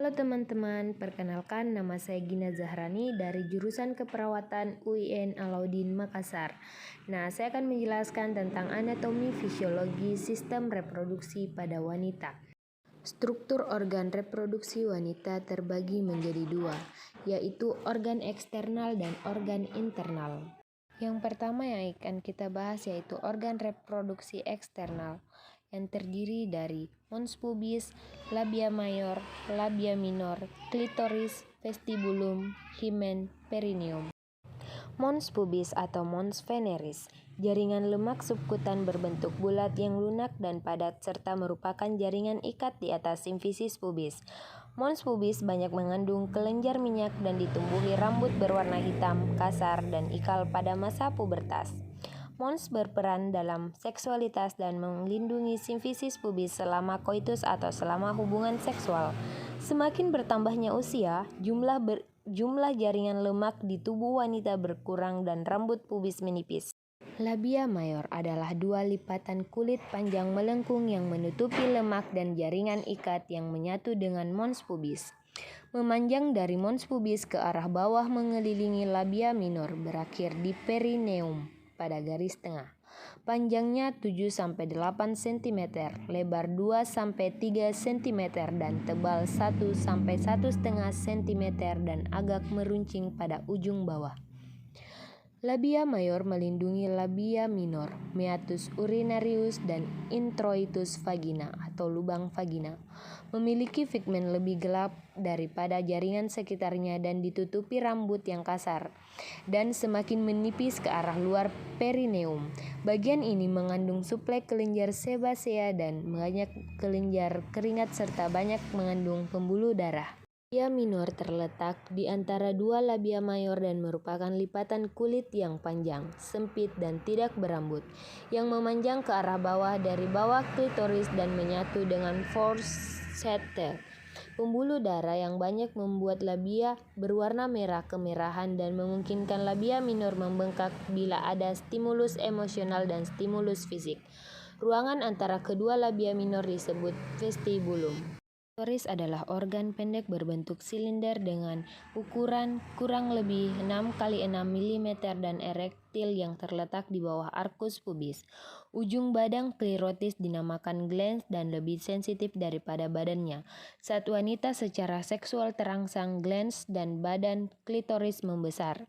Halo teman-teman, perkenalkan nama saya Gina Zahrani dari jurusan Keperawatan UIN Alauddin Makassar. Saya akan menjelaskan tentang anatomi fisiologi sistem reproduksi pada wanita. Struktur organ reproduksi wanita terbagi menjadi dua, yaitu organ eksternal dan organ internal. Yang pertama yang akan kita bahas yaitu organ reproduksi eksternal yang terdiri dari mons pubis, labia mayor, labia minor, klitoris, vestibulum, himen, perineum. Mons pubis atau mons veneris, jaringan lemak subkutan berbentuk bulat yang lunak dan padat serta merupakan jaringan ikat di atas simfisis pubis. Mons pubis banyak mengandung kelenjar minyak dan ditumbuhi rambut berwarna hitam, kasar, dan ikal pada masa pubertas. Mons berperan dalam seksualitas dan melindungi simfisis pubis selama koitus atau selama hubungan seksual. Semakin bertambahnya usia, jumlah jaringan lemak di tubuh wanita berkurang dan rambut pubis menipis. Labia mayor adalah dua lipatan kulit panjang melengkung yang menutupi lemak dan jaringan ikat yang menyatu dengan mons pubis. Memanjang dari mons pubis ke arah bawah mengelilingi labia minor berakhir di perineum pada garis tengah. Panjangnya 7-8 cm, lebar 2-3 cm dan tebal 1-1,5 cm dan agak meruncing pada ujung bawah. Labia mayor melindungi labia minor, meatus urinarius, dan introitus vagina atau lubang vagina. Memiliki pigmen lebih gelap daripada jaringan sekitarnya dan ditutupi rambut yang kasar dan semakin menipis ke arah luar perineum. Bagian ini mengandung suplek kelenjar sebasea dan banyak kelenjar keringat serta banyak mengandung pembuluh darah. Labia minor terletak di antara dua labia mayor dan merupakan lipatan kulit yang panjang, sempit, dan tidak berambut, yang memanjang ke arah bawah dari bawah klitoris dan menyatu dengan forceps. Pembuluh darah yang banyak membuat labia berwarna merah kemerahan dan memungkinkan labia minor membengkak bila ada stimulus emosional dan stimulus fisik. Ruangan antara kedua labia minor disebut vestibulum. Klitoris adalah organ pendek berbentuk silinder dengan ukuran kurang lebih 6x6 mm dan erektil yang terletak di bawah arkus pubis. Ujung badang klirotis dinamakan glans dan lebih sensitif daripada badannya. Saat wanita secara seksual terangsang, glans dan badan klitoris membesar.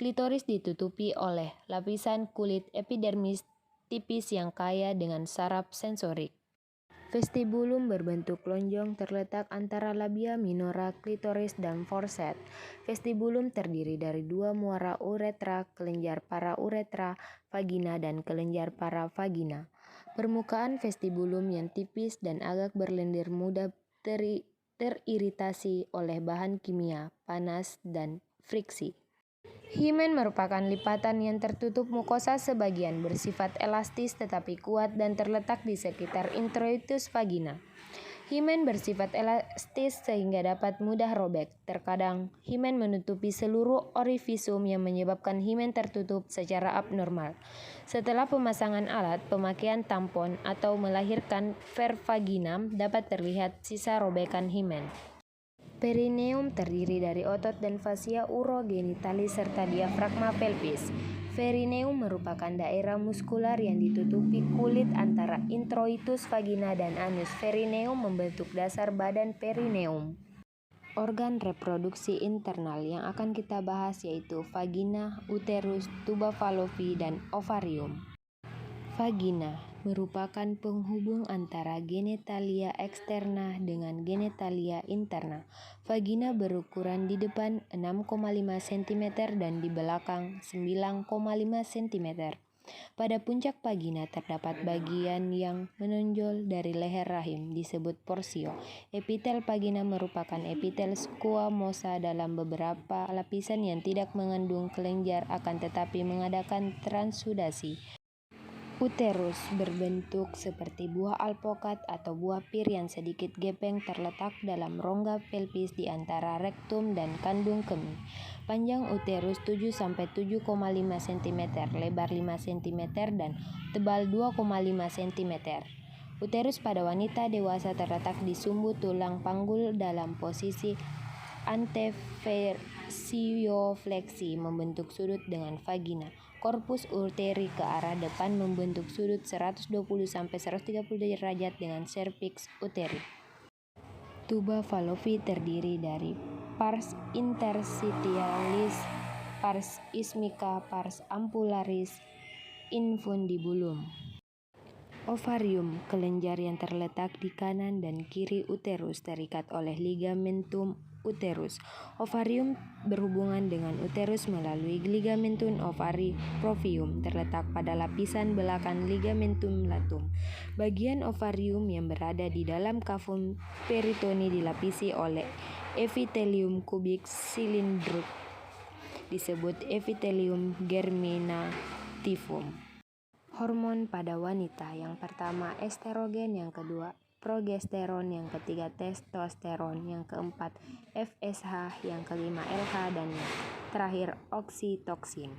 Klitoris ditutupi oleh lapisan kulit epidermis tipis yang kaya dengan saraf sensorik. Vestibulum berbentuk lonjong terletak antara labia minora, klitoris, dan forceps. Vestibulum terdiri dari dua muara uretra, kelenjar para-uretra, vagina, dan kelenjar para-vagina. Permukaan vestibulum yang tipis dan agak berlendir mudah teriritasi oleh bahan kimia, panas, dan friksi. Himen merupakan lipatan yang tertutup mukosa sebagian bersifat elastis tetapi kuat dan terletak di sekitar introitus vagina. Himen bersifat elastis sehingga dapat mudah robek. Terkadang, himen menutupi seluruh orificium yang menyebabkan himen tertutup secara abnormal. Setelah pemasangan alat, pemakaian tampon, atau melahirkan vervaginam dapat terlihat sisa robekan himen. Perineum terdiri dari otot dan fasia urogenitalis serta diafragma pelvis. Perineum merupakan daerah muskular yang ditutupi kulit antara introitus vagina dan anus. Perineum membentuk dasar badan perineum. Organ reproduksi internal yang akan kita bahas yaitu vagina, uterus, tuba fallopi, dan ovarium. Vagina merupakan penghubung antara genitalia eksterna dengan genitalia interna. Vagina berukuran di depan 6,5 cm dan di belakang 9,5 cm. Pada puncak vagina terdapat bagian yang menonjol dari leher rahim disebut porsio. Epitel vagina merupakan epitel squamosa dalam beberapa lapisan yang tidak mengandung kelenjar akan tetapi mengadakan transudasi. Uterus berbentuk seperti buah alpukat atau buah pir yang sedikit gepeng terletak dalam rongga pelvis di antara rektum dan kandung kemih. Panjang uterus 7-7,5 cm, lebar 5 cm dan tebal 2,5 cm. Uterus pada wanita dewasa terletak di sumbu tulang panggul dalam posisi anteversiofleksi membentuk sudut dengan vagina. Korpus uteri ke arah depan membentuk sudut 120-130 derajat dengan serviks uteri. Tuba Fallopi terdiri dari pars interstitialis, pars ismica, pars ampullaris, infundibulum. Ovarium, kelenjar yang terletak di kanan dan kiri uterus terikat oleh ligamentum uterus. Ovarium berhubungan dengan uterus melalui ligamentum ovari provium terletak pada lapisan belakang ligamentum latum. Bagian ovarium yang berada di dalam kavum peritoni dilapisi oleh epithelium kubik silindruk disebut epithelium germinativum. Hormon pada wanita, yang pertama estrogen, yang kedua progesteron, yang ketiga testosteron, yang keempat FSH, yang kelima LH, dan yang terakhir oksitoksin.